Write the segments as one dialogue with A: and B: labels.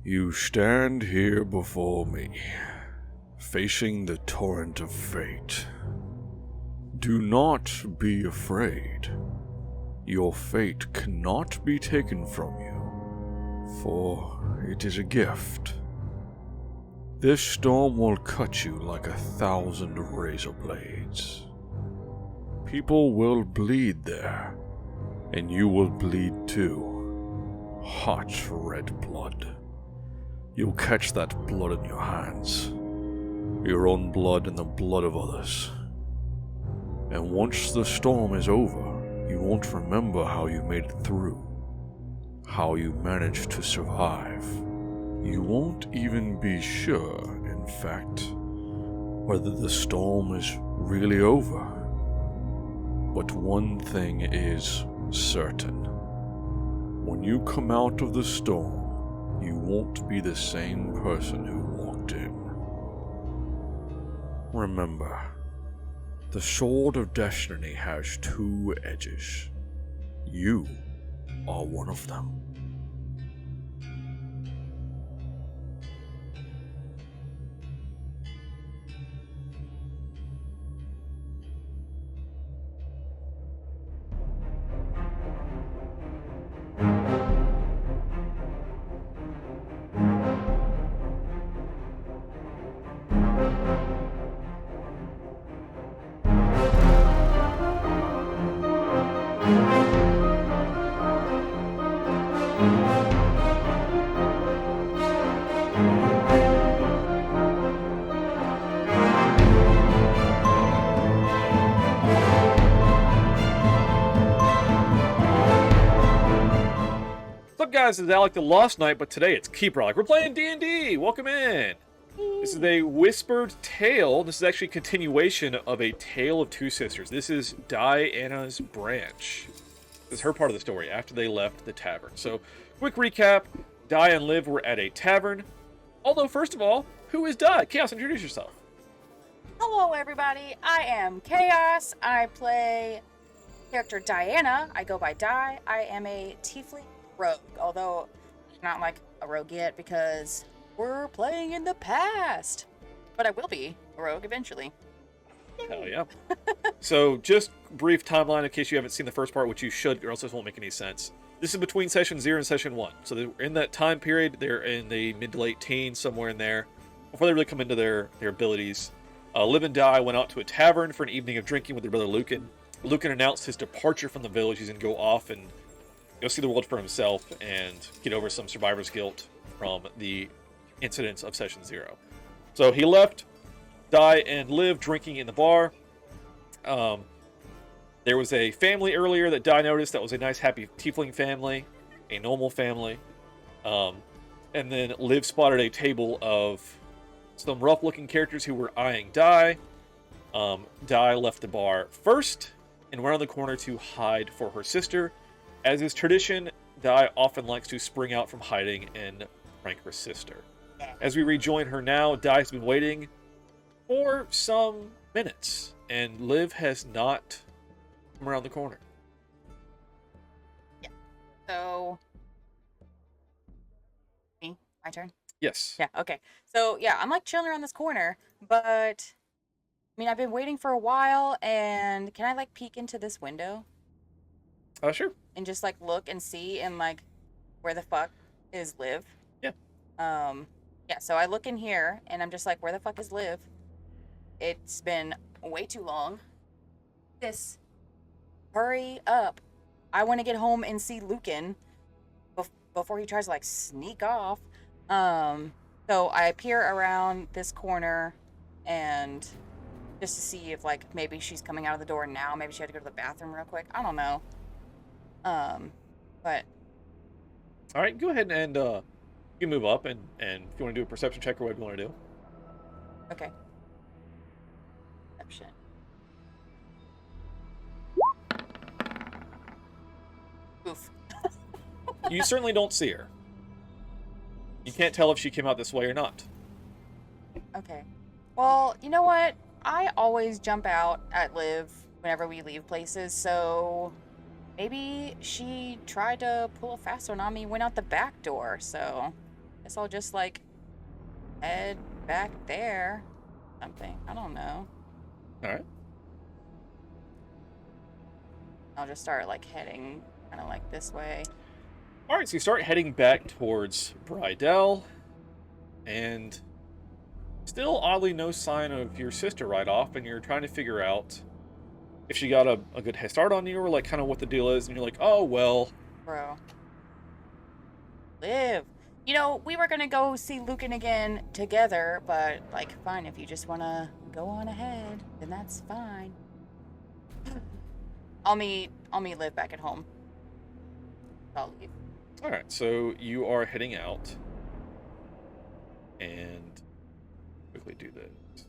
A: You stand here before me, facing the torrent of fate. Do not be afraid. Your fate cannot be taken from you, for it is a gift. This storm will cut you like 1,000 razor blades. People will bleed there, and you will bleed too. Hot red blood. You'll catch that blood in your hands. Your own blood and the blood of others. And once the storm is over, you won't remember how you made it through. How you managed to survive. You won't even be sure, in fact, whether the storm is really over. But one thing is certain. When you come out of the storm, you won't be the same person who walked in. Remember, the sword of destiny has 2 edges. You are one of them.
B: What's up, guys? It's Alek the Lost Knight, but today it's Keeper Alek. We're playing D&D! Welcome in! This is a whispered tale. This is actually a continuation of a Tale of Two Sisters. This is Dyanna's branch. This is her part of the story after they left the tavern. So, quick recap. Di and Liv were at a tavern. Although, first of all, who is Di? Kaoz, introduce yourself.
C: Hello, everybody. I am Kaoz. I play character Dyanna. I go by Di. I am a tiefling rogue, although not like a rogue yet because we're playing in the past. But I will be a rogue eventually.
B: Hell yeah. So, just brief timeline in case you haven't seen the first part, which you should, or else this won't make any sense. This is between session 0 and session 1. So they're in that time period, they're in the mid to late teens, somewhere in there, before they really come into their abilities. Liv and Di went out to a tavern for an evening of drinking with their brother Lucan. Lucan announced his departure from the village. He's going to go off and go see the world for himself and get over some survivor's guilt from the incidents of session 0. So he left Di and Liv drinking in the bar. There was a family earlier that Di noticed that was a nice, happy tiefling family, a normal family. And then Liv spotted a table of some rough-looking characters who were eyeing Di. Di left the bar first and went around the corner to hide for her sister. As is tradition, Di often likes to spring out from hiding and prank her sister. As we rejoin her now, Di has been waiting for some minutes, and Liv has not come around the corner.
C: Yeah. So, me? My turn?
B: Yes.
C: Yeah, okay. So, yeah, I'm like chilling around this corner, but I mean, I've been waiting for a while, and can I like peek into this window?
B: Sure.
C: And just like look and see and like where the fuck is Liv?
B: Yeah.
C: Yeah, so I look in here and I'm just like, where the fuck is Liv? It's been way too long. Hurry up. I want to get home and see Lucan before he tries to like sneak off. So I peer around this corner and just to see if like maybe she's coming out of the door now. Maybe she had to go to the bathroom real quick. I don't know. But
B: All right, go ahead and you can move up, and if you want to do a perception check or whatever you want to do.
C: okay. Perception. Oof.
B: You certainly don't see her. You can't tell if she came out this way or not.
C: Okay. Well, you know what? I always jump out at Liv whenever we leave places, so maybe she tried to pull a fast one on me, went out the back door, so Guess I'll just like head back there. Something. I don't know.
B: Alright.
C: I'll just start like heading kind of like this way.
B: Alright, so you start heading back towards Bridell, and still oddly no sign of your sister right off, and you're trying to figure out if she got a good head start on you, or like kind of what the deal is, and you're like, oh well.
C: Bro. Liv. You know, we were gonna go see Lucan again together, but like, fine, if you just wanna go on ahead, then that's fine. I'll meet Liv back at home. I'll leave.
B: Alright, so you are heading out, and quickly do this.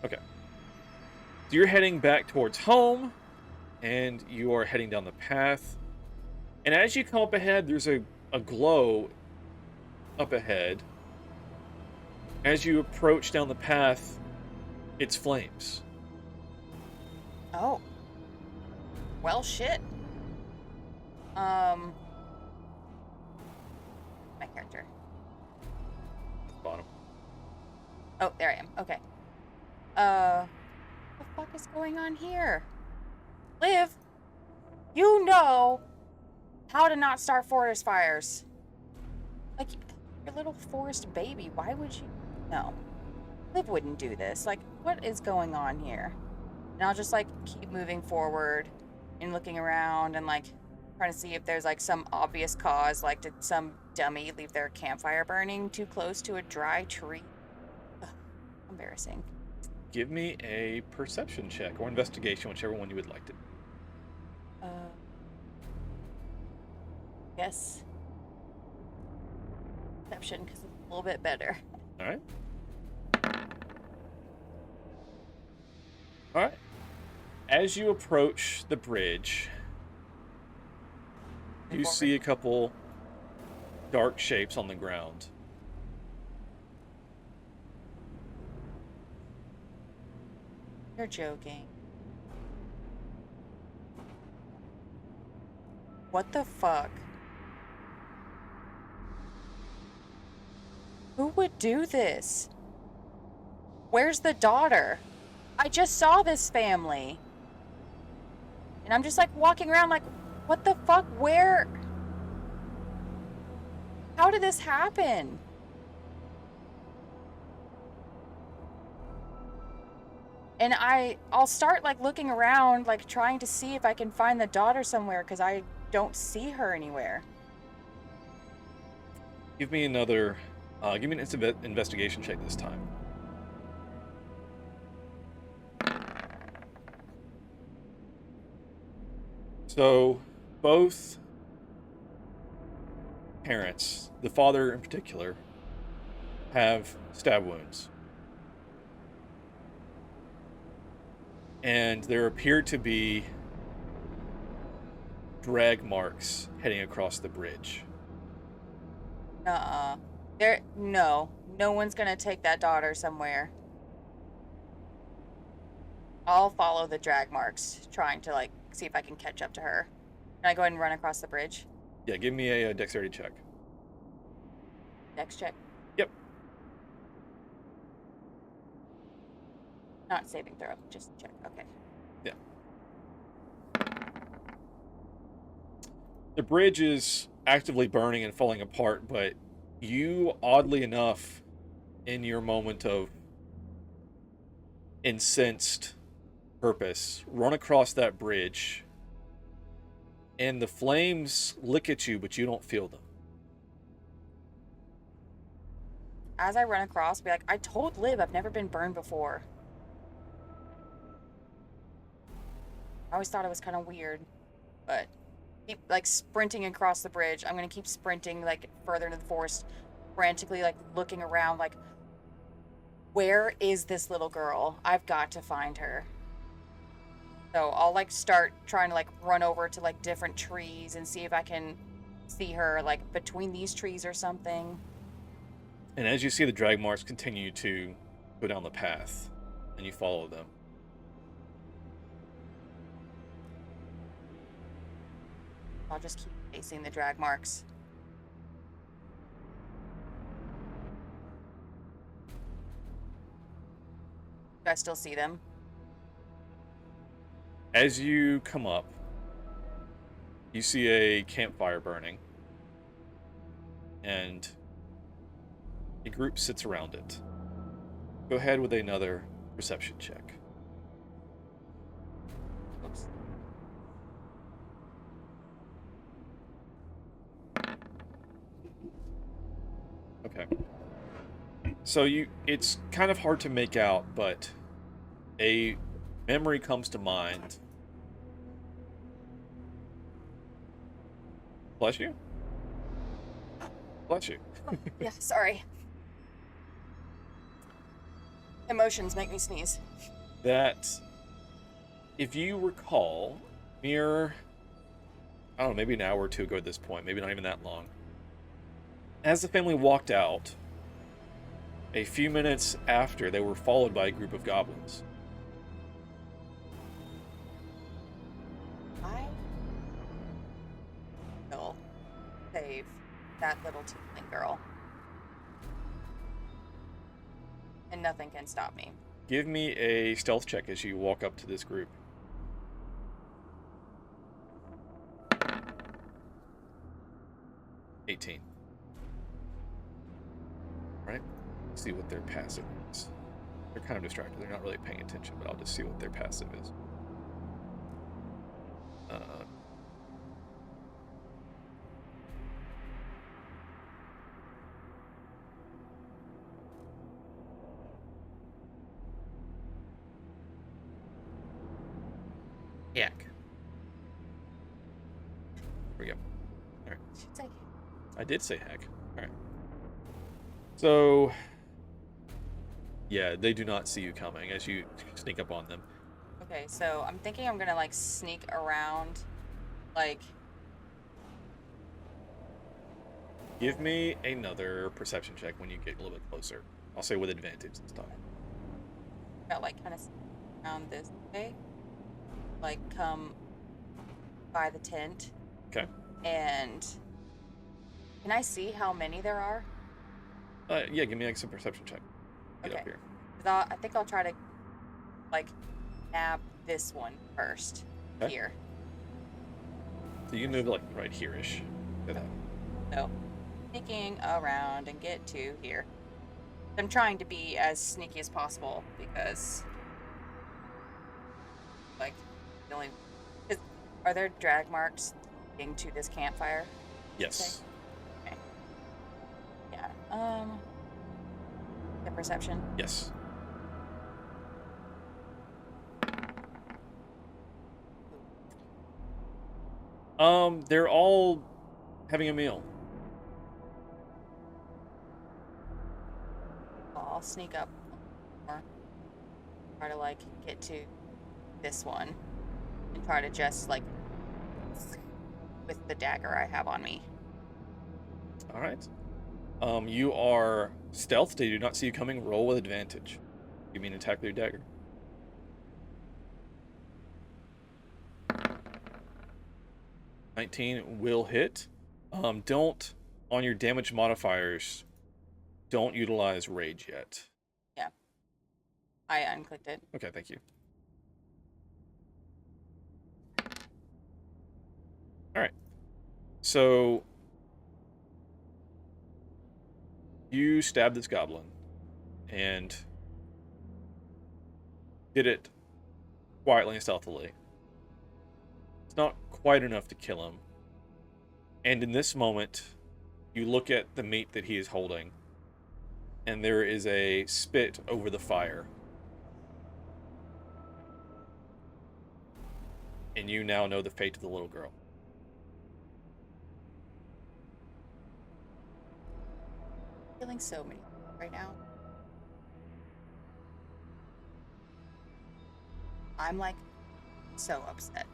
B: Okay. So you're heading back towards home, and you are heading down the path. And as you come up ahead, there's a glow up ahead. As you approach down the path, it's flames.
C: Oh. Well, shit. My character.
B: Bottom.
C: Oh, there I am. Okay. What the fuck is going on here? Liv, you know how to not start forest fires. Like, your little forest baby, why would you? No. Liv wouldn't do this. Like, what is going on here? And I'll just, like, keep moving forward and looking around and, like, trying to see if there's, like, some obvious cause. Like, did some dummy leave their campfire burning too close to a dry tree? Ugh, embarrassing.
B: Give me a perception check or investigation, whichever one you would like to.
C: Guess perception, because it's a little bit better.
B: All right. All right. As you approach the bridge, you see a couple dark shapes on the ground.
C: You're joking. What the fuck? Who would do this? Where's the daughter? I just saw this family. And I'm just like walking around like, what the fuck? Where? How did this happen? And I'll start like looking around, like trying to see if I can find the daughter somewhere, because I don't see her anywhere.
B: Give me another. Give me an investigation check this time. So, both parents, the father in particular, have stab wounds. And there appear to be drag marks heading across the bridge.
C: No one's gonna take that daughter somewhere. I'll follow the drag marks, trying to like see if I can catch up to her. Can I go ahead and run across the bridge?
B: Yeah, give me a dexterity check.
C: Dex check.
B: Yep.
C: Not saving throw, just check. Okay.
B: Yeah. The bridge is actively burning and falling apart, but you, oddly enough, in your moment of incensed purpose, run across that bridge, and the flames lick at you, but you don't feel them.
C: As I run across, be like, I told Liv I've never been burned before. I always thought it was kind of weird, but keep like sprinting across the bridge. I'm gonna keep sprinting like further into the forest, frantically like looking around, like, where is this little girl? I've got to find her. So I'll like start trying to like run over to like different trees and see if I can see her like between these trees or something.
B: And as you see the drag marks continue to go down the path, and you follow them.
C: I'll just keep facing the drag marks. Do I still see them?
B: As you come up, you see a campfire burning, and a group sits around it. Go ahead with another perception check.
C: Oops.
B: Okay. So it's kind of hard to make out, but a memory comes to mind. Bless you? Bless you.
C: Yeah, sorry. Emotions make me sneeze.
B: That, if you recall, mere, I don't know, maybe an hour or two ago at this point, maybe not even that long, as the family walked out, a few minutes after, they were followed by a group of goblins.
C: I will save that little tiefling girl. And nothing can stop me.
B: Give me a stealth check as you walk up to this group. $18. Right? See what their passive is. They're kind of distracted. They're not really paying attention, but I'll just see what their passive is. Heck. Here we go. All right.
C: Should say
B: I did say heck. All right. So, yeah, they do not see you coming as you sneak up on them.
C: okay, so I'm thinking I'm gonna like sneak around, like
B: Give me another perception check when you get a little bit closer. I'll say with advantage this time.
C: about like kind of around this way, like come by the tent.
B: Okay.
C: And can I see how many there are?
B: Yeah, give me like some perception check. Get
C: Okay.
B: up here.
C: 'Cause I think I'll try to like nab this one first.
B: Okay.
C: Here.
B: So you can move like right here-ish. To that.
C: So sneaking around and get to here. I'm trying to be as sneaky as possible because like the only are there drag marks leading to this campfire?
B: Yes.
C: Okay. Yeah. The perception.
B: Yes. They're all having a meal.
C: I'll sneak up more. Try to like get to this one and try to just like with the dagger I have on me.
B: All right. You are stealth. They do not see you coming. Roll with advantage. You mean attack with your dagger. 19 will hit. Don't, on your damage modifiers, don't utilize rage yet.
C: Yeah. I unclicked it.
B: Okay, thank you. All right. So you stab this goblin and did it quietly and stealthily. It's not quite enough to kill him. And in this moment, you look at the meat that he is holding, and there is a spit over the fire. And you now know the fate of the little girl.
C: Feeling so many right now. I'm like so upset.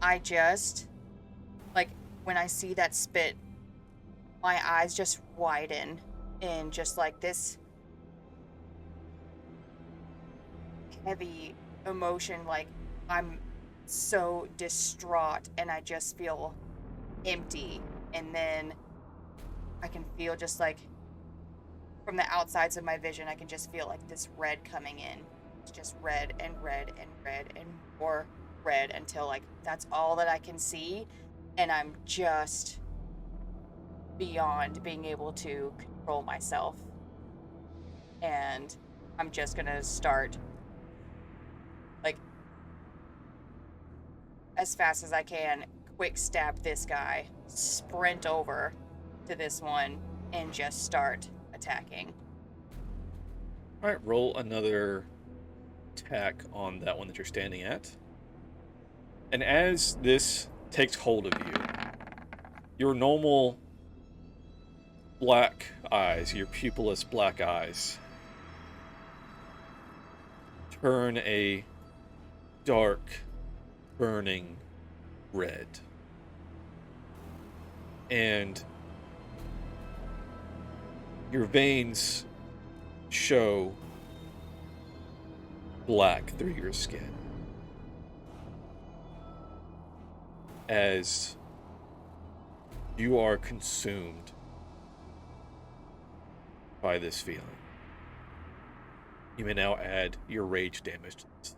C: I just like when I see that spit, my eyes just widen in just like this heavy emotion, like I'm so distraught and I just feel empty. And then I can feel just like from the outsides of my vision, I can just feel like this red coming in. It's just red and red and red and more red until like that's all that I can see, and I'm just beyond being able to control myself. And I'm just gonna start like as fast as I can, quick stab this guy, sprint over to this one, and just start attacking.
B: All right, roll another attack on that one that you're standing at. And as this takes hold of you, your normal black eyes, your pupilless black eyes, turn a dark, burning red. And your veins show black through your skin as you are consumed by this feeling. You may now add your rage damage to this.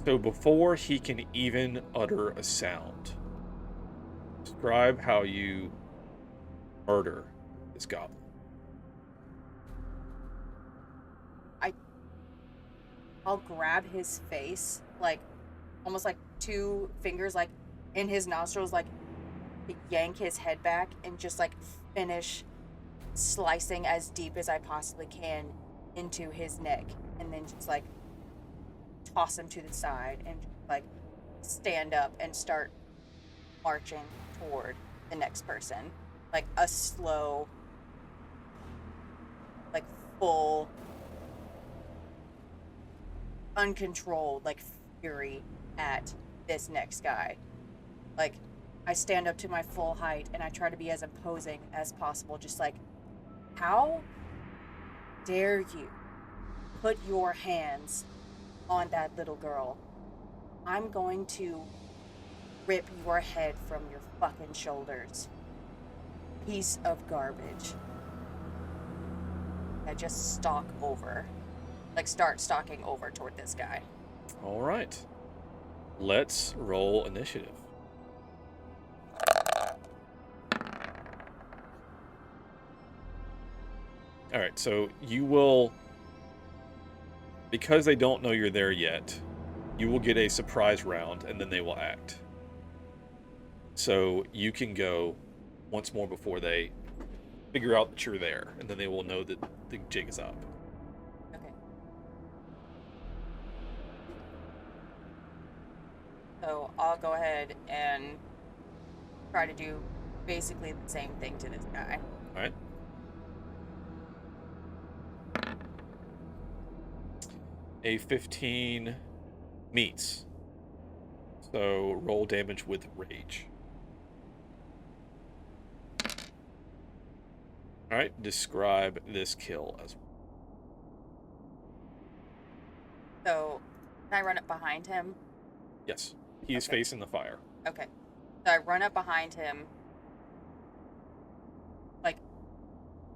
B: So before he can even utter a sound, describe how you murder this goblin.
C: I'll grab his face, like almost like 2 fingers, like in his nostrils, like yank his head back and just like finish slicing as deep as I possibly can into his neck, and then just like toss him to the side and like stand up and start marching toward the next person, like a slow, like full uncontrolled like fury at this next guy. Like I stand up to my full height and I try to be as imposing as possible, just like, how dare you put your hands on that little girl? I'm going to rip your head from your fucking shoulders. Piece of garbage. I just stalk over. Like start stalking over toward this guy.
B: All right. Let's roll initiative. All right, so you will, because they don't know you're there yet, you will get a surprise round and then they will act. So you can go once more before they figure out that you're there, and then they will know that the jig is up.
C: Okay. So I'll go ahead and try to do basically the same thing to this guy.
B: All right. A 15 meets. So roll damage with rage. All right, describe this kill as well.
C: So can I run up behind him?
B: Yes, he is
C: Okay.
B: facing the fire.
C: Okay. So I run up behind him, like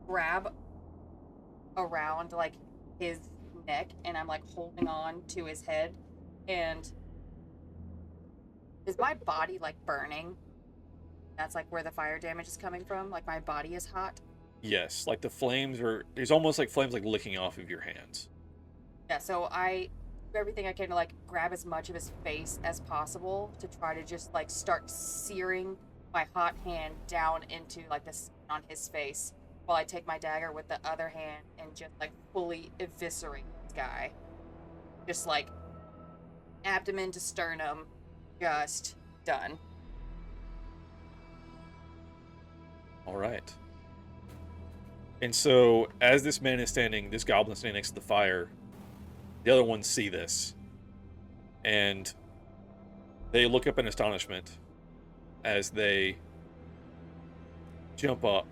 C: grab around like his neck, and I'm like holding on to his head. And is my body like burning? That's like where the fire damage is coming from. Like my body is hot.
B: Yes, like the flames are, there's almost like flames like licking off of your hands.
C: Yeah, so I do everything I can to like grab as much of his face as possible to try to just like start searing my hot hand down into like the skin on his face, while I take my dagger with the other hand and just like fully eviscerate this guy. Just like abdomen to sternum, just done.
B: All right. And so, as this man is standing, this goblin standing next to the fire, the other ones see this. And they look up in astonishment as they jump up.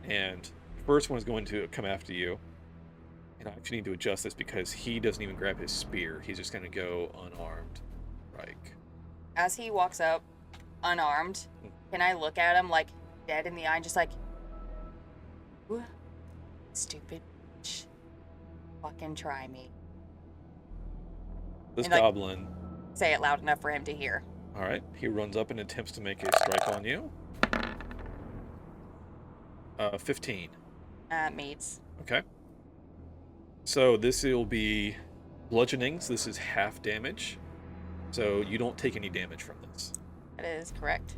B: And the first one is going to come after you. And I actually need to adjust this because he doesn't even grab his spear. He's just going to go unarmed. Right.
C: as he walks up, unarmed, can I look at him like dead in the eye and just like, ooh, stupid bitch, fucking try me.
B: This
C: And, like,
B: goblin.
C: say it loud enough for him to hear.
B: All right, he runs up and attempts to make a strike on you. 15.
C: Meets.
B: Okay. So this will be bludgeoning. So this is half damage. So you don't take any damage from this.
C: That is correct.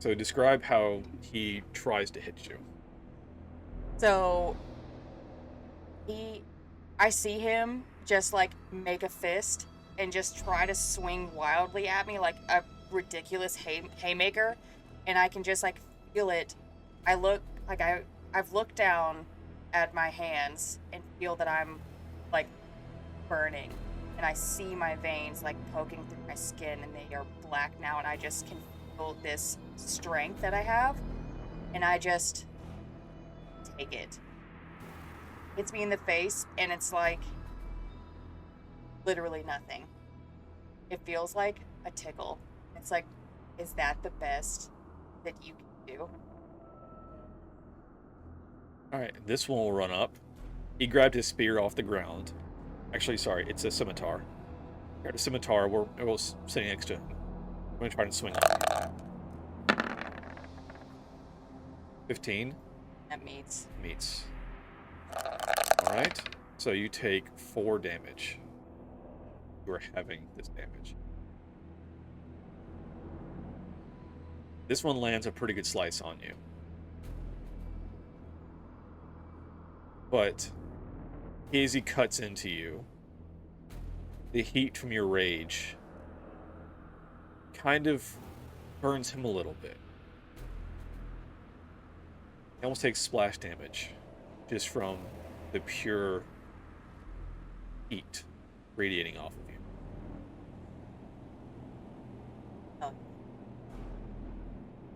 B: So describe how he tries to hit you.
C: So I see him just like make a fist and just try to swing wildly at me like a ridiculous haymaker, and I can just like feel it. I look like I've looked down at my hands and feel that I'm like burning, and I see my veins like poking through my skin, and they are black now, and I just can feel this strength that I have, and I just take it. Hits me in the face, and it's like literally nothing. It feels like a tickle. It's like, is that the best that you can do?
B: All right, this one will run up. He grabbed his spear off the ground. Actually, sorry, it's a scimitar. Grabbed a scimitar. We're sitting next to him. I'm gonna try and swing on him. 15.
C: That meets.
B: Meets. All right. So you take 4 damage. You are having this damage. This one lands a pretty good slice on you. But as he cuts into you, the heat from your rage kind of burns him a little bit. He almost takes splash damage just from the pure heat radiating off of you.
C: Oh.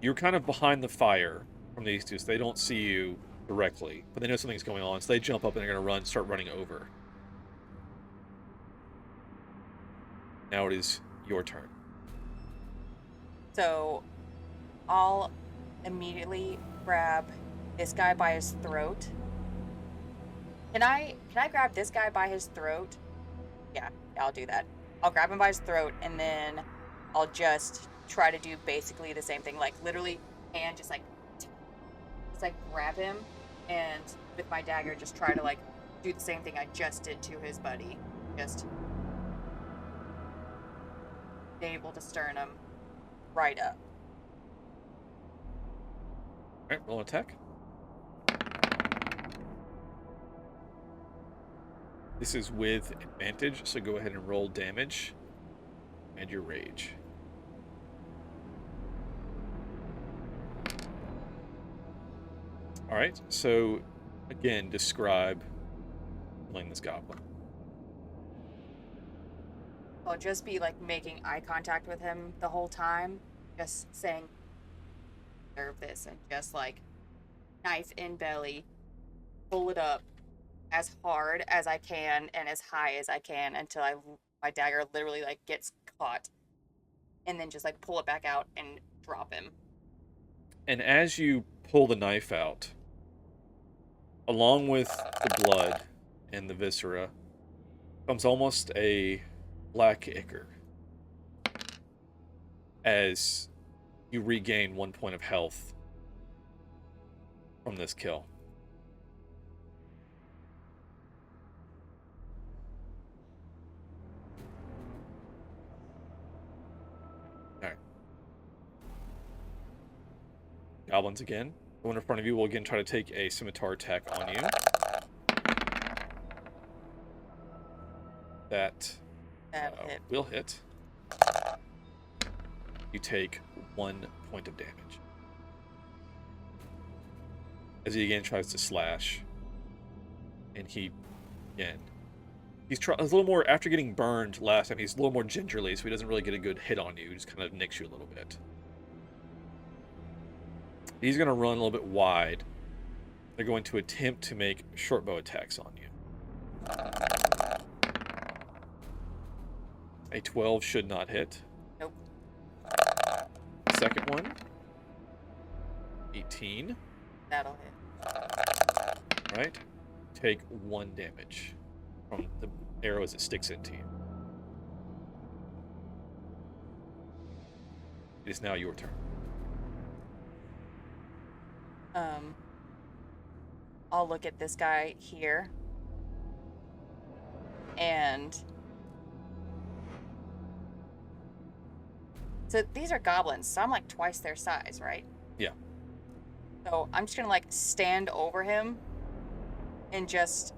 B: You're kind of behind the fire from these two, so they don't see you directly, but they know something's going on, so they jump up and they're going to start running over. Now it is your turn.
C: So I'll immediately grab this guy by his throat. Can I grab this guy by his throat? Yeah, I'll do that. I'll grab him by his throat, and then I'll just try to do basically the same thing, like literally hand just like grab him, and with my dagger just try to like do the same thing I just did to his buddy. Just able to sternum right up.
B: Alright, roll an attack. This is with advantage, so go ahead and roll damage and your rage. Alright, so again, describe killing this goblin.
C: I'll just be like making eye contact with him the whole time, just saying, "Serve this," and just like knife in belly, pull it up as hard as I can and as high as I can until my dagger literally like gets caught, and then just like pull it back out and drop him.
B: And as you pull the knife out, along with the blood and the viscera, comes almost a black ichor as you regain 1 point of health from this kill. Alright. Goblins again. The one in front of you will again try to take a scimitar attack on you. That
C: Hit.
B: will hit. You take 1 point of damage. As he again tries to slash. And he's a little more, after getting burned last time, he's a little more gingerly, so he doesn't really get a good hit on you. He just kind of nicks you a little bit. He's going to run a little bit wide. They're going to attempt to make short bow attacks on you. A 12 should not hit.
C: Nope.
B: Second one. 18.
C: That'll hit.
B: Right. Take 1 damage from the arrow as it sticks into you. It is now your turn.
C: I'll look at this guy here. And so these are goblins, so I'm like twice their size, right?
B: Yeah.
C: So I'm just gonna like stand over him and just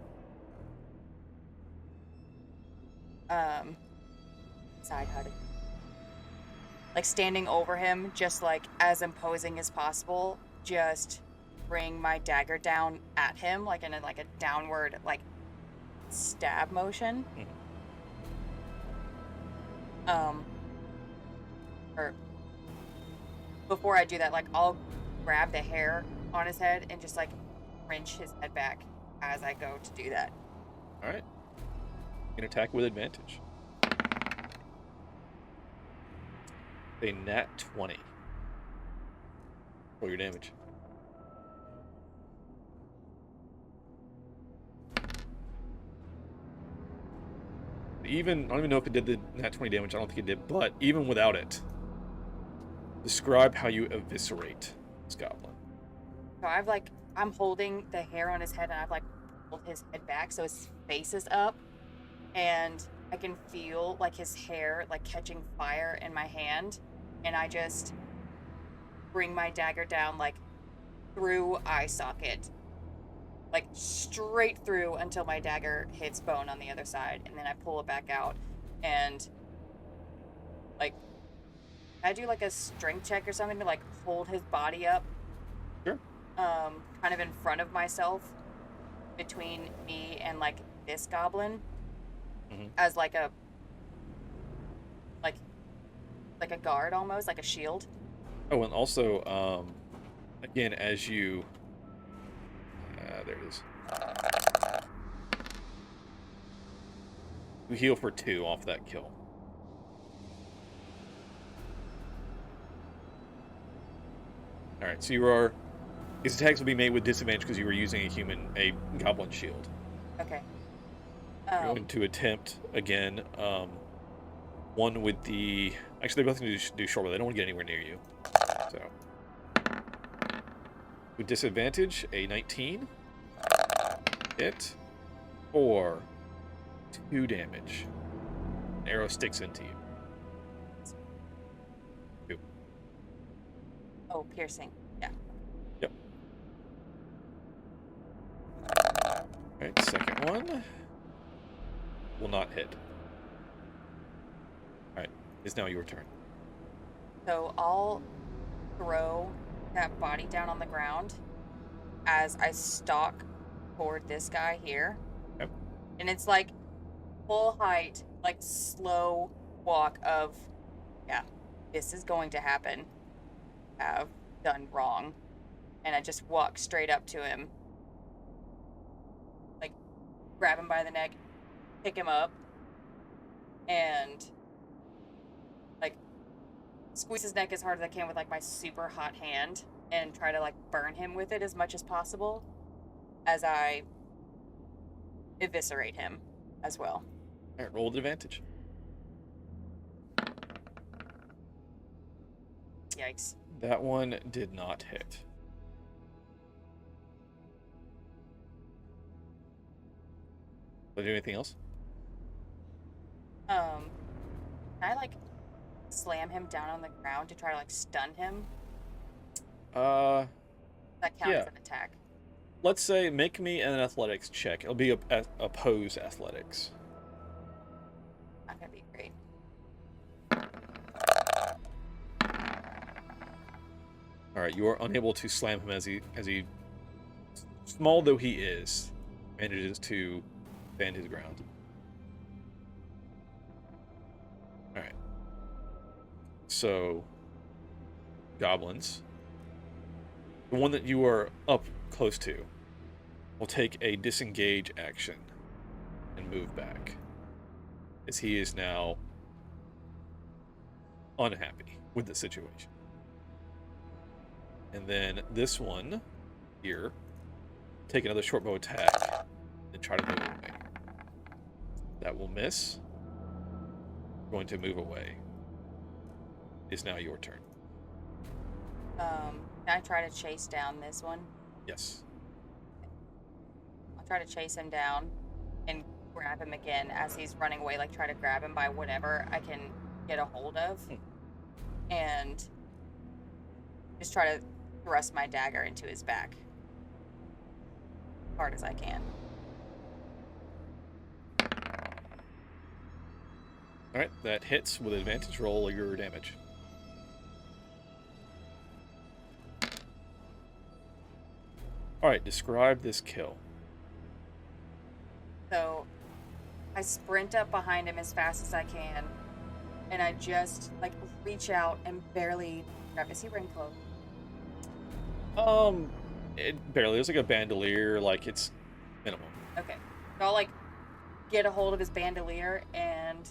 C: decide how to, like, standing over him, just like as imposing as possible, just bring my dagger down at him, like in a downward like stab motion. Or before I do that, like, I'll grab the hair on his head and just like wrench his head back as I go to do that.
B: All right. You can attack with advantage. A nat 20. Roll your damage. Even, I don't even know if it did the nat 20 damage, I don't think it did, but even without it, describe how you eviscerate this goblin.
C: So I'm holding the hair on his head, and I've like pulled his head back so his face is up, and I can feel like his hair like catching fire in my hand, and I just bring my dagger down like through eye socket, like straight through until my dagger hits bone on the other side, and then I pull it back out, and like I do like a strength check or something to like hold his body up.
B: Sure.
C: Kind of in front of myself, between me and like this goblin, as like a guard, almost like a shield.
B: Oh, and also, again, as you, there it is. You heal for 2 off that kill. All right, so you are. His attacks will be made with disadvantage because you were using a goblin shield.
C: Okay.
B: You're going to attempt again. One with the. Actually, they're both going to do short, but they don't want to get anywhere near you. So, with disadvantage, a 19 hit for 2 damage. An arrow sticks into you. 2.
C: Oh, piercing. Yeah.
B: Yep. Alright, second one. Will not hit. Alright, it's now your turn.
C: So I'll throw that body down on the ground as I stalk toward this guy here.
B: Yep.
C: And it's like full height, like slow walk of, yeah, this is going to happen. Have done wrong. And I just walk straight up to him, like grab him by the neck, pick him up, and like squeeze his neck as hard as I can with like my super hot hand, and try to like burn him with it as much as possible as I eviscerate him as well.
B: All right, roll with advantage.
C: Yikes.
B: That one did not hit. Did I do anything else?
C: Can I like slam him down on the ground to try to like stun him? That counts
B: yeah.
C: as an attack.
B: Let's say make me an athletics check. It'll be oppose athletics.
C: Not gonna be great.
B: All right, you are unable to slam him as he, small though he is, manages to stand his ground. All right. So, goblins. The one that you are up close to will take a disengage action and move back, as he is now unhappy with the situation. And then this one here, take another short bow attack and try to move away. That will miss. Going to move away. It's now your turn.
C: Can I try to chase down this one?
B: Yes.
C: I'll try to chase him down and grab him again as he's running away, like try to grab him by whatever I can get a hold of. And just try to thrust my dagger into his back as hard as I can.
B: Alright, that hits with advantage. Roll your damage. Alright, describe this kill.
C: So I sprint up behind him as fast as I can, and I just like reach out and barely grab. Is he wearing clothes?
B: It barely. It's like a bandolier, like it's minimum.
C: Okay. So I'll like get a hold of his bandolier and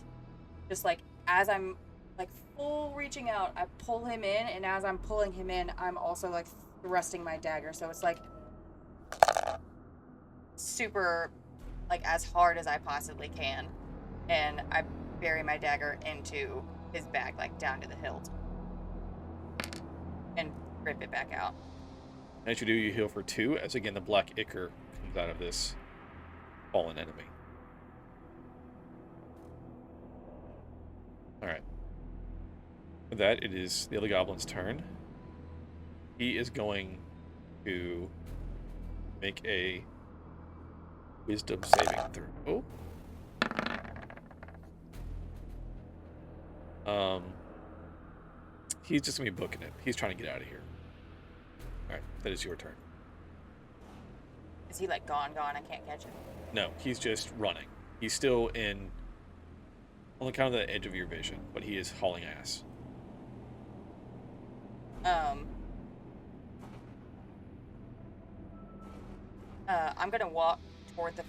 C: just like as I'm like full reaching out, I pull him in, and as I'm pulling him in, I'm also like thrusting my dagger. So it's like super like as hard as I possibly can, and I bury my dagger into his back, like down to the hilt, and rip it back out.
B: As you do, you heal for 2, as again the black ichor comes out of this fallen enemy. Alright. With that, it is the other goblin's turn. He is going to make a wisdom saving throw. He's just gonna be booking it. He's trying to get out of here. Alright, that is your turn.
C: Is he like gone? I can't catch him.
B: No, he's just running. He's still on the kind of the edge of your vision, but he is hauling ass.
C: I'm gonna walk toward the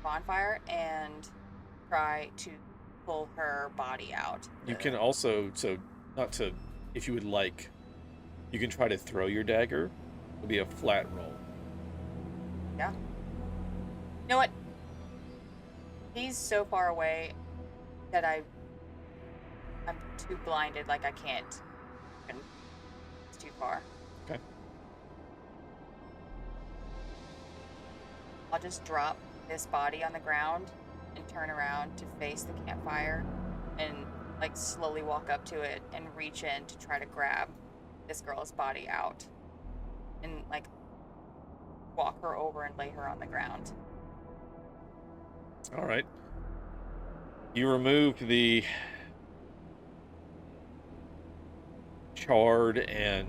C: bonfire, and try to pull her body out.
B: You can also, if you would like, you can try to throw your dagger. It'll be a flat roll.
C: Yeah. You know what? He's so far away that I'm too blinded, like I can't. It's too far.
B: Okay.
C: I'll just drop this body on the ground and turn around to face the campfire and like slowly walk up to it and reach in to try to grab this girl's body out and like walk her over and lay her on the ground.
B: All right. You removed the charred and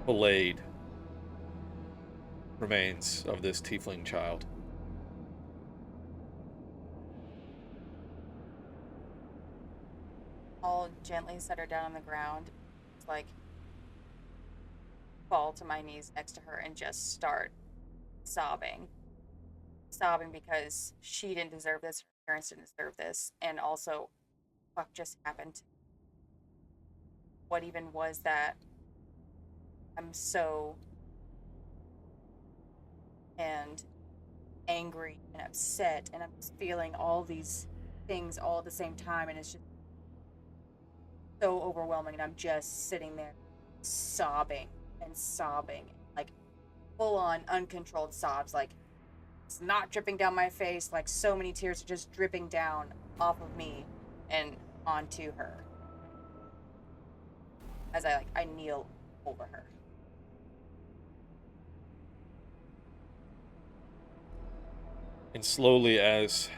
B: filleted remains of this tiefling child.
C: I'll gently set her down on the ground, like fall to my knees next to her and just start sobbing because she didn't deserve this, her parents didn't deserve this, and also what just happened. What even was that? I'm so and angry and upset, and I'm just feeling all these things all at the same time, and it's just so overwhelming, and I'm just sitting there sobbing, like full on uncontrolled sobs, like it's not dripping down my face, like so many tears are just dripping down off of me and onto her as I kneel over her.
B: And slowly, as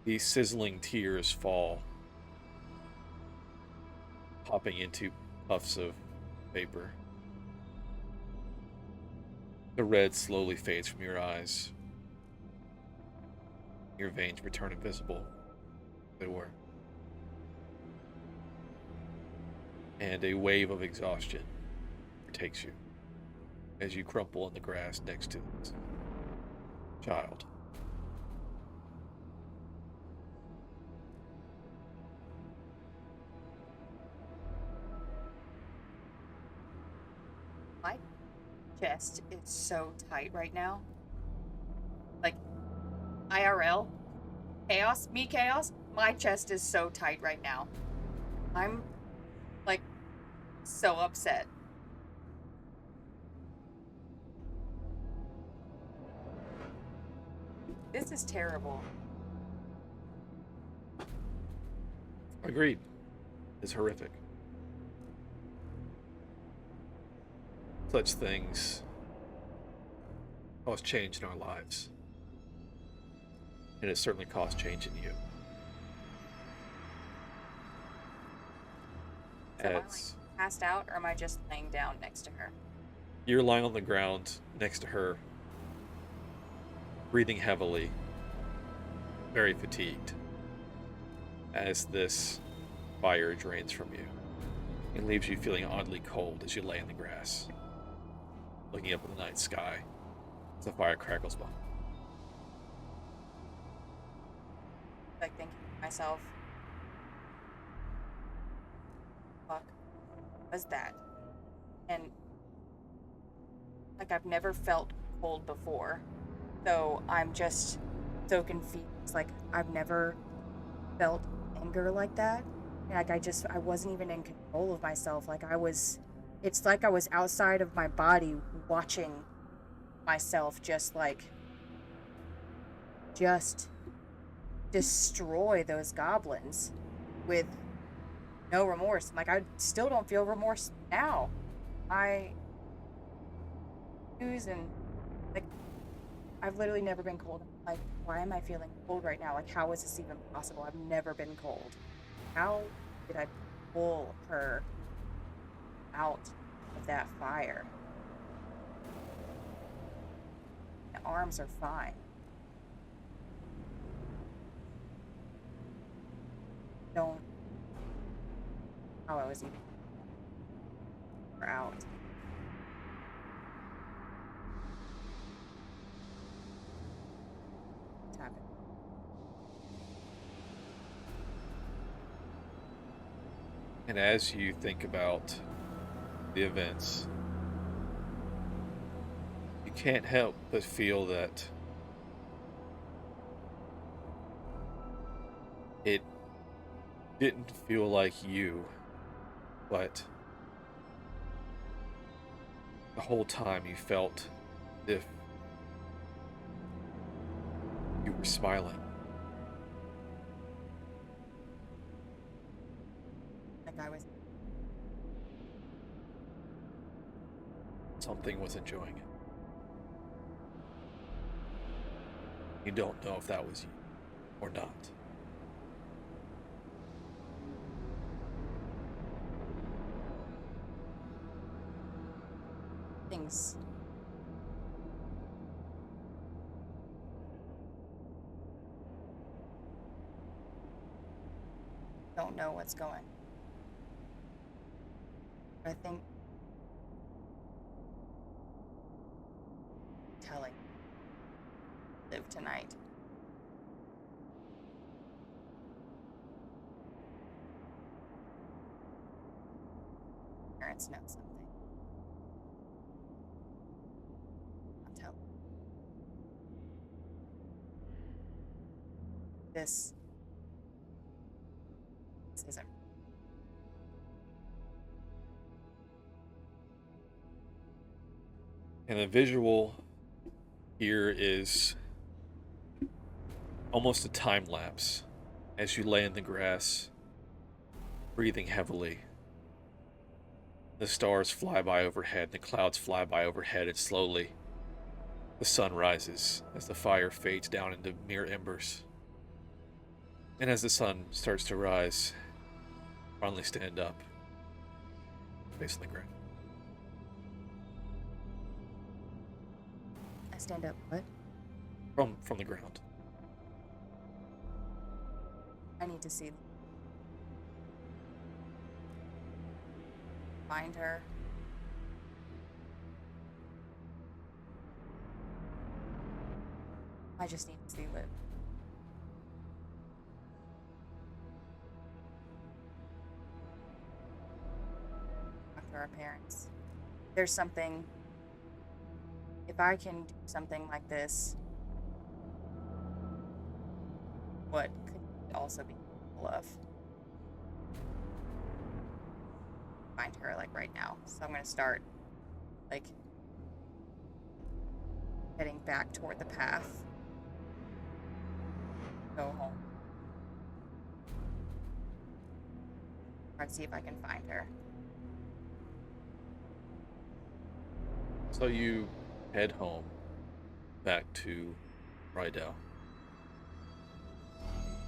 B: these sizzling tears fall, popping into puffs of vapor, the red slowly fades from your eyes. Your veins return invisible. They were. And a wave of exhaustion takes you as you crumple in the grass next to this child.
C: My chest is so tight right now. Like, IRL, Chaos, my chest is so tight right now. I'm, like, so upset. This is terrible.
B: Agreed. It's horrific. Such things cause change in our lives. And it certainly caused change in you.
C: So am I, like, passed out, or am I just laying down next to her?
B: You're lying on the ground next to her, breathing heavily, very fatigued, as this fire drains from you and leaves you feeling oddly cold as you lay in the grass, looking up at the night sky as the fire crackles by.
C: Like, thinking to myself, fuck, what was that? And, like, I've never felt cold before, so I'm just so confused. Like, I've never felt anger like that. Like, I wasn't even in control of myself. Like, it's like I was outside of my body watching myself just destroy those goblins with no remorse. Like, I still don't feel remorse now. I use and, like, I've literally never been cold. Like, why am I feeling cold right now? Like, how is this even possible? I've never been cold. How did I pull her out of that fire? My arms are fine. Don't how I was even out. What's happened?
B: And as you think about the events, you can't help but feel that it didn't feel like you, but the whole time you felt as if you were smiling.
C: Like I was.
B: Something was enjoying it. You don't know if that was you or not.
C: Things. Don't know what's going. I think telling live tonight. Parents know something. I'll tell. This isn't.
B: And the visual here is almost a time lapse as you lay in the grass, breathing heavily. The stars fly by overhead, the clouds fly by overhead, and slowly the sun rises as the fire fades down into mere embers. And as the sun starts to rise, finally stand up, facing the ground.
C: I stand up. What?
B: From the ground.
C: I need to see. Find her. I just need to see Liv. Talk to our parents. there's something, if I can do something like this, what could it also be capable of? Find her like right now. So I'm gonna start like heading back toward the path. Go home. Try to see if I can find her.
B: So you head home, back to Rydell.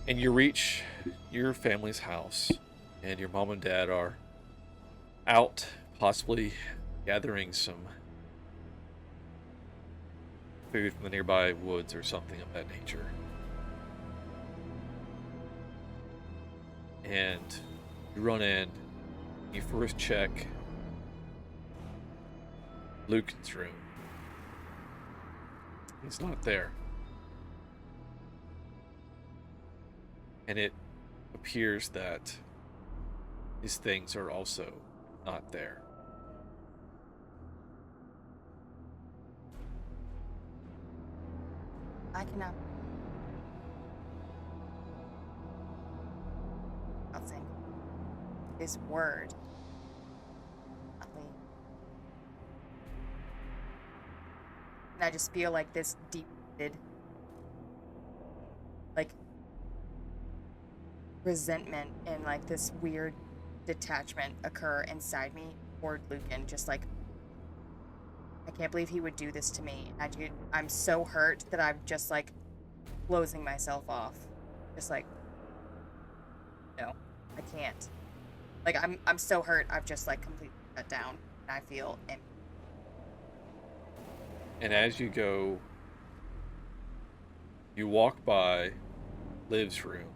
B: And you reach your family's house, and your mom and dad are out, possibly gathering some food from the nearby woods or something of that nature. And you run in, you first check Lucan's room. He's not there. And it appears that his things are also not there.
C: I cannot. I'll say this word. And I just feel like this deep-rooted, like, resentment and like this weird detachment occur inside me toward Lucan. Just like, I can't believe he would do this to me. I'm so hurt that I'm just like closing myself off. Just like, no, I can't. Like, I'm so hurt. I've just like completely shut down, and I feel empty.
B: And as you go, you walk by Liv's room.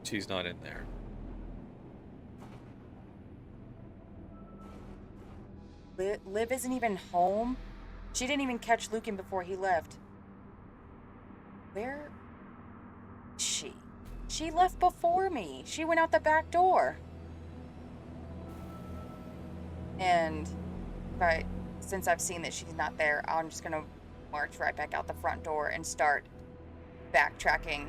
B: She's not in there.
C: Liv isn't even home. She didn't even catch Lucan before he left. Where is she? She left before me. She went out the back door. And since I've seen that she's not there, I'm just gonna march right back out the front door and start backtracking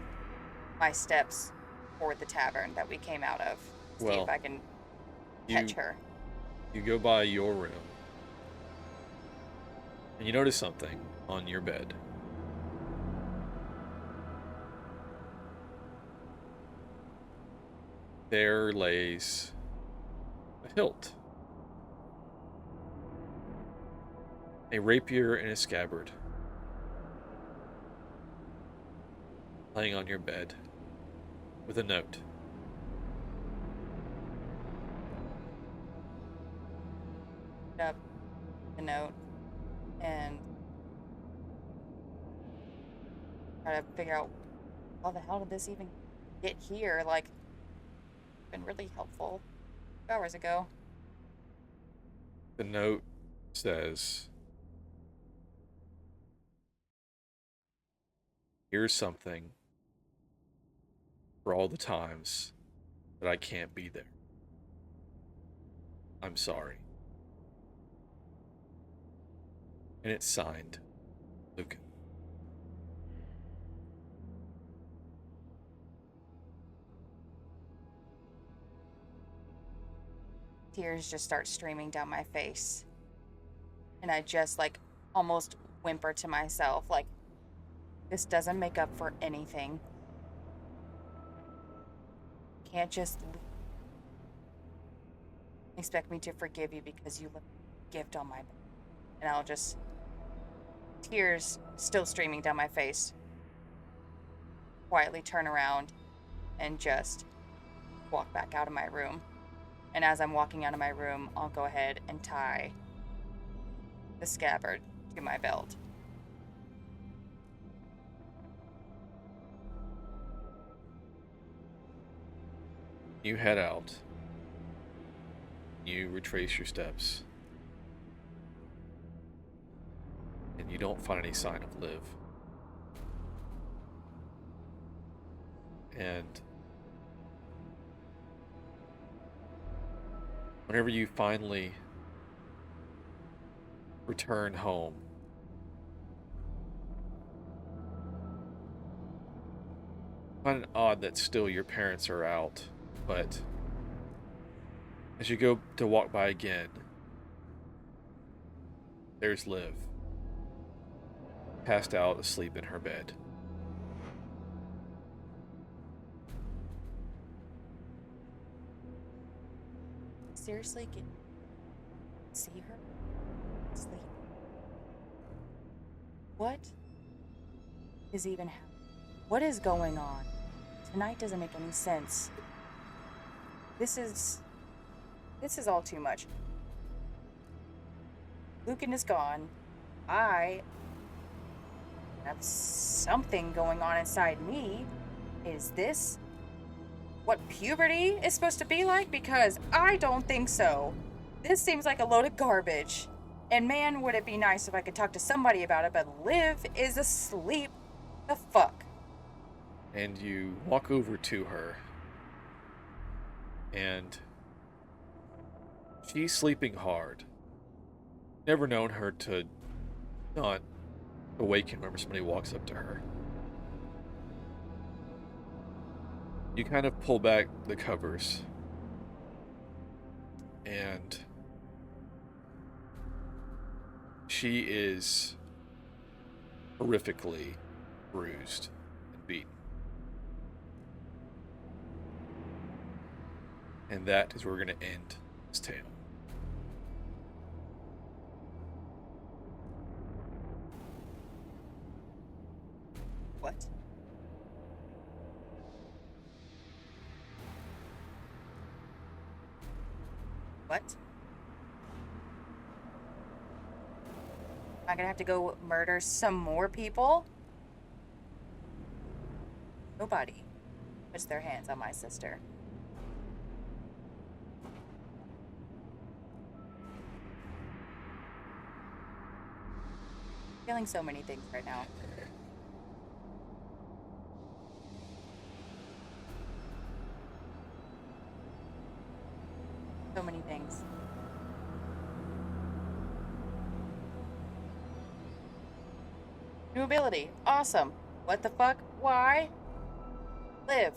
C: my steps toward the tavern that we came out of. See if I can catch her.
B: You go by your room, and you notice something on your bed. There lays a hilt, a rapier and a scabbard, laying on your bed with a note.
C: Up the note and try to figure out how the hell did this even get here. Like, been really helpful 2 hours ago.
B: The note says, "Here's something for all the times that I can't be there. I'm sorry." And it's signed, Lucan.
C: Tears just start streaming down my face. And I just like almost whimper to myself, like, this doesn't make up for anything. You can't just expect me to forgive you because you left a gift on my bed. And I'll just, tears still streaming down my face, quietly turn around and just walk back out of my room. And as I'm walking out of my room, I'll go ahead and tie the scabbard to my belt.
B: You head out. You retrace your steps. And you don't find any sign of Liv. And whenever you finally return home. I find it odd that still your parents are out, but as you go to walk by again, there's Liv, passed out asleep in her bed.
C: Seriously, can you see her sleep? What is even happening? What is going on? Tonight doesn't make any sense. This is all too much. Lucan is gone. I have something going on inside me. Is this what puberty is supposed to be like? Because I don't think so. This seems like a load of garbage. And man, would it be nice if I could talk to somebody about it, but Liv is asleep. The fuck?
B: And you walk over to her, and she's sleeping hard. Never known her to not awaken whenever somebody walks up to her. You kind of pull back the covers, and she is horrifically bruised and beaten. And that is where we're going to end this tale.
C: What? What? Am I gonna have to go murder some more people? Nobody puts their hands on my sister. Feeling so many things right now. So many things. New ability. Awesome. What the fuck? Why? Liv.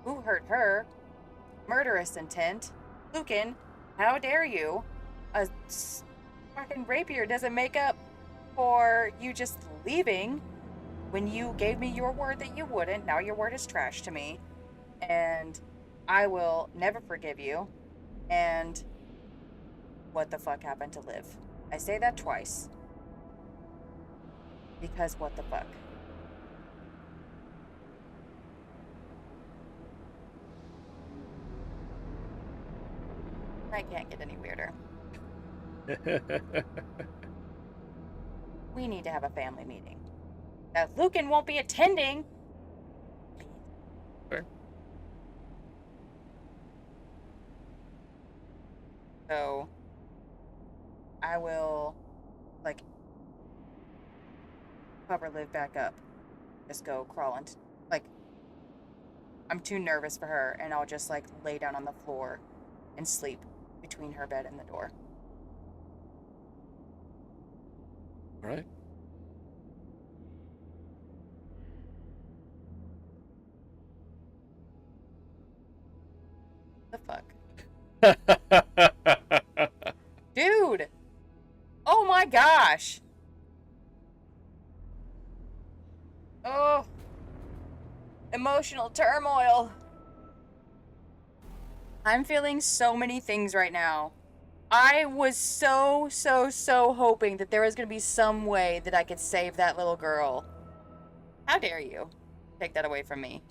C: Who hurt her? Murderous intent. Lucan. How dare you? A fucking rapier doesn't make up for you just leaving when you gave me your word that you wouldn't. Now your word is trash to me. And I will never forgive you. And what the fuck happened to Liv? I say that twice. Because what the fuck? I can't get any weirder. We need to have a family meeting. Now, Lucan won't be attending.
B: Fair.
C: So, I will, like, cover Liv back up. Just go crawling. Like, I'm too nervous for her, and I'll just, like, lay down on the floor and sleep between her bed and the door.
B: All right.
C: The fuck? Dude! Oh my gosh! Oh. Emotional turmoil. I'm feeling so many things right now. I was so hoping that there was going to be some way that I could save that little girl. How dare you take that away from me?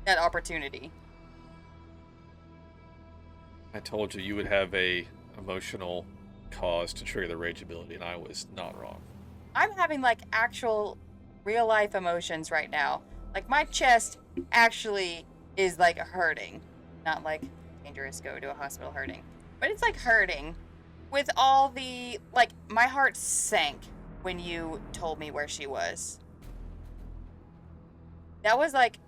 C: That opportunity.
B: I told you you would have a emotional cause to trigger the rage ability, and I was not wrong.
C: I'm having, like, actual real-life emotions right now. Like, my chest actually is, like, hurting. Not, like, dangerous, go to a hospital hurting. But it's, like, hurting. With all the, like, my heart sank when you told me where she was. That was, like,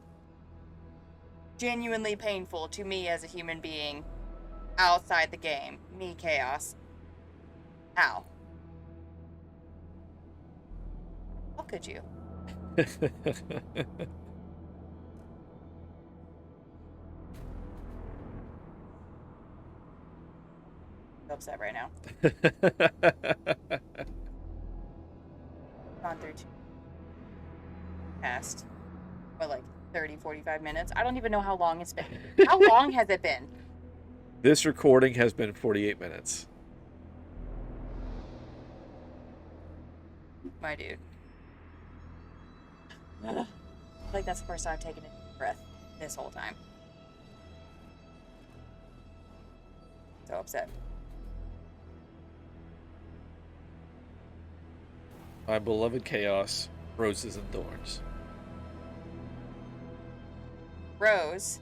C: genuinely painful to me as a human being outside the game. Me, Chaos. How? could you? I'm upset right now. Gone through past, what, like 30, 45 minutes? I don't even know how long it's been. How long has it been?
B: This recording has been 48 minutes.
C: My dude. Like, that's the first time I've taken a deep breath this whole time. So upset.
B: My beloved Chaos, Roses and Thorns.
C: Rose.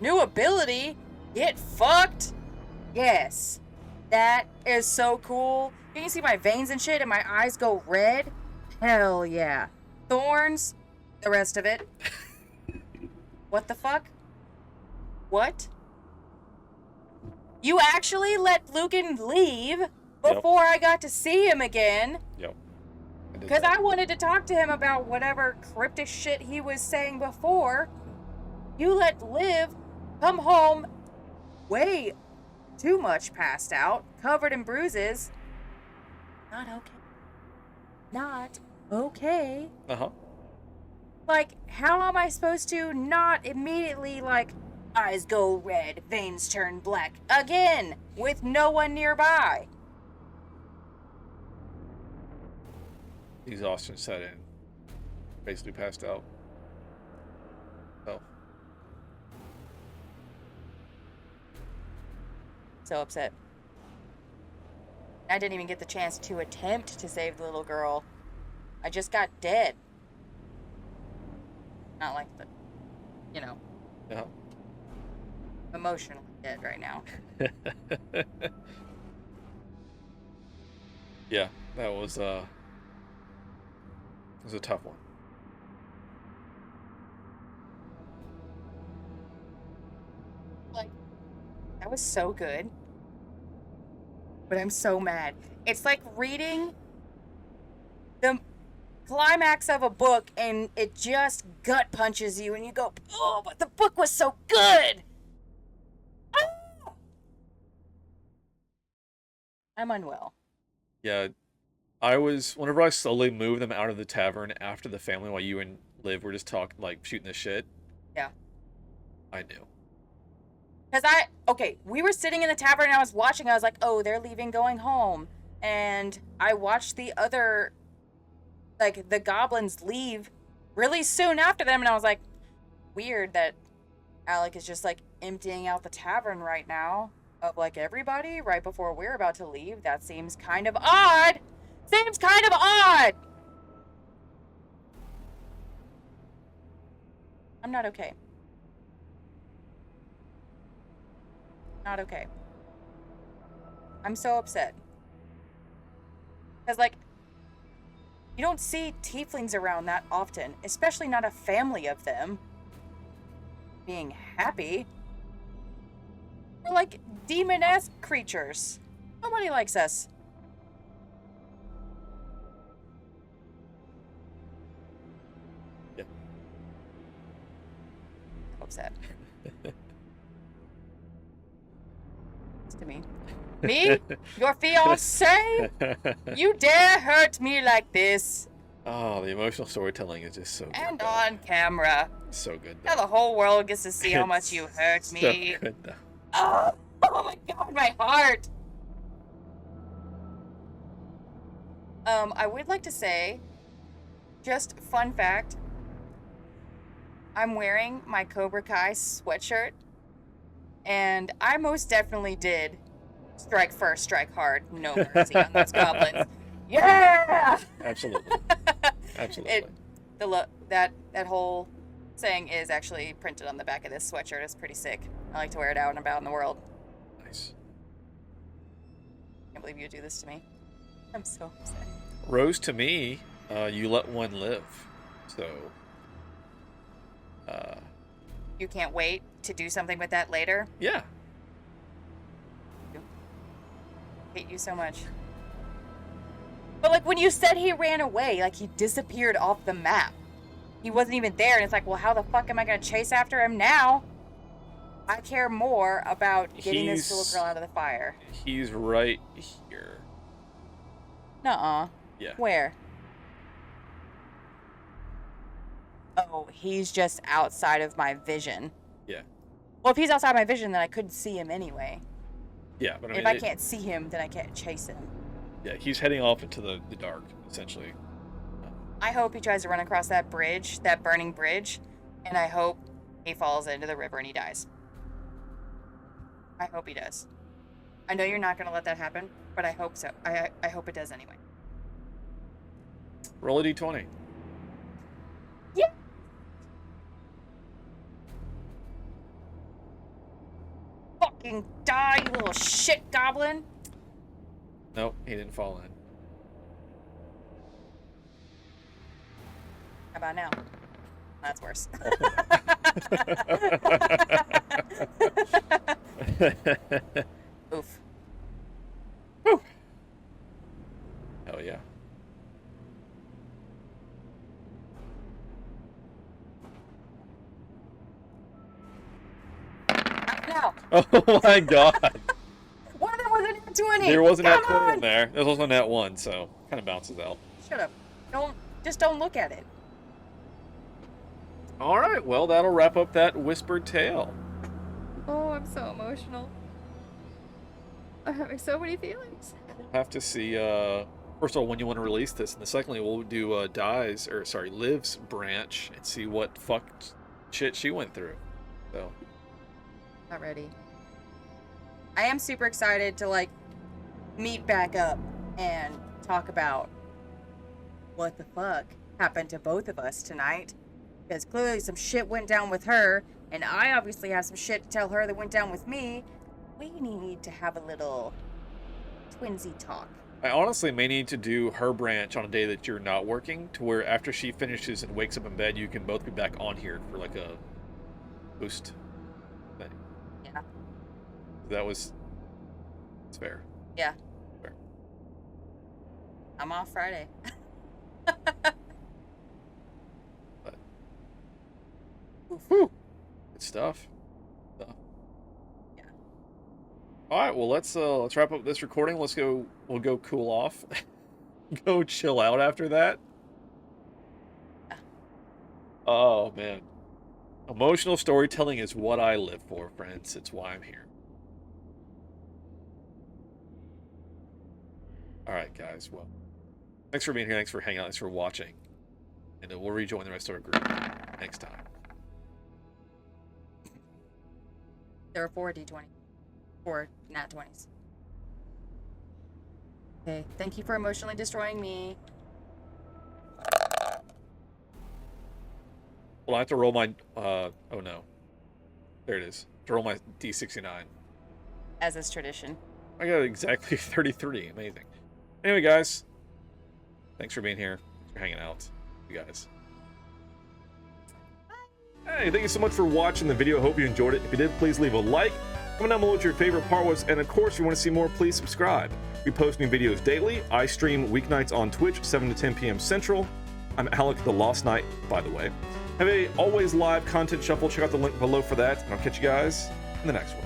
C: New ability? Get fucked? Yes. That is so cool. You can see my veins and shit and my eyes go red. Hell yeah. Thorns. The rest of it. What the fuck? What? You actually let Lucan leave before I got to see him again?
B: Yep.
C: Because I wanted to talk to him about whatever cryptic shit he was saying before. You let Liv come home way too much passed out, covered in bruises. Not okay. Not okay.
B: Uh-huh.
C: Like, how am I supposed to not immediately, like, eyes go red, veins turn black again with no one nearby?
B: Exhaustion set in. Basically passed out. Oh.
C: So upset. I didn't even get the chance to attempt to save the little girl. I just got dead. Not like the, you know,
B: Yeah.
C: emotionally dead right now.
B: Yeah, that was a tough one.
C: Like, that was so good. But I'm so mad. It's like reading the climax of a book and it just gut punches you and you go, oh, but the book was so good. Ah! I'm unwell.
B: Yeah, whenever I slowly moved them out of the tavern after the family while you and Liv were just talking, like, shooting the shit.
C: Yeah.
B: I knew.
C: Because we were sitting in the tavern and I was watching. I was like, oh, they're leaving, going home. And I watched the other, like, the goblins leave really soon after them. And I was like, weird that Alek is just, like, emptying out the tavern right now of, like, everybody right before we're about to leave. That seems kind of odd. Seems kind of odd. I'm not okay. Not okay. I'm so upset. Because, like, you don't see tieflings around that often, especially not a family of them being happy. We're like demon-esque creatures. Nobody likes us.
B: Yeah.
C: Upset. To me. Me? Your fiancé? You dare hurt me like this?
B: Oh, the emotional storytelling is just so good.
C: And on camera.
B: So good,
C: Now
B: though.
C: the whole world gets to see how much you hurt
B: So
C: me.
B: good, though.
C: Oh my god, my heart! I would like to say, just fun fact, I'm wearing my Cobra Kai sweatshirt, and I most definitely did strike first, strike hard, no mercy on those goblins. Yeah!
B: Absolutely. Absolutely.
C: That whole saying is actually printed on the back of this sweatshirt. It's pretty sick. I like to wear it out and about in the world.
B: Nice.
C: Can't believe you do this to me. I'm so upset.
B: Rose, to me, you let one live. So,
C: You can't wait to do something with that later?
B: yeah.
C: I hate you so much. But like when you said he ran away, like he disappeared off the map. He wasn't even there, and it's like, well, how the fuck am I gonna chase after him now? I care more about getting this little girl out of the fire.
B: He's right here.
C: Nuh-uh.
B: Yeah.
C: Where? Oh, he's just outside of my vision.
B: Yeah.
C: Well, if he's outside my vision, then I couldn't see him anyway.
B: Yeah, but I mean,
C: if I can't see him, then I can't chase him.
B: Yeah, he's heading off into the dark, essentially.
C: I hope he tries to run across that bridge, that burning bridge, and I hope he falls into the river and he dies. I hope he does. I know you're not going to let that happen, but I hope so. I hope it does anyway.
B: Roll a d20.
C: Yeah. Fucking die, you little shit goblin.
B: Nope, he didn't fall in.
C: How about now? That's worse. Oof.
B: Whew. Hell yeah.
C: Now.
B: Oh my god.
C: What? There wasn't a 20.
B: There wasn't that
C: Come
B: 20
C: on!
B: in there. There was also that 1, so kind of bounces out.
C: Shut up. Don't look at it.
B: All right, well, that'll wrap up that whispered tale.
D: Oh, I'm so emotional. I'm having so many feelings.
B: We'll have to see, first of all, when you want to release this, and the secondly, we'll do Liv's branch and see what fucked shit she went through. So.
C: Not ready. I am super excited to, like, meet back up and talk about what the fuck happened to both of us tonight. Because clearly some shit went down with her, and I obviously have some shit to tell her that went down with me. We need to have a little twinsy talk.
B: I honestly may need to do her branch on a day that you're not working, to where after she finishes and wakes up in bed, you can both be back on here for like a boost thing.
C: Yeah.
B: It's fair.
C: Yeah.
B: Fair.
C: I'm off Friday.
B: But, whew, good stuff.
C: Yeah.
B: All right, well let's wrap up this recording. We'll go cool off. Go chill out after that.
C: Yeah.
B: Oh man. Emotional storytelling is what I live for, friends. It's why I'm here. All right, guys. Well, thanks for being here. Thanks for hanging out. Thanks for watching. And we'll rejoin the rest of our group next time.
C: There are 4 D20. 4 nat 20s. Okay, thank you for emotionally destroying me.
B: Well, I have to roll my, oh no. There it is. To roll my D69.
C: As is tradition.
B: I got exactly 33. Amazing. Anyway, guys. Thanks for being here. Thanks for hanging out. You guys. Hey, thank you so much for watching the video. I hope you enjoyed it. If you did, please leave a like. Comment down below what your favorite part was. And of course, if you want to see more, please subscribe. We post new videos daily. I stream weeknights on Twitch, 7 to 10 p.m. Central. I'm Alek the Lost Knight, by the way. Have a always live content shuffle. Check out the link below for that. And I'll catch you guys in the next one.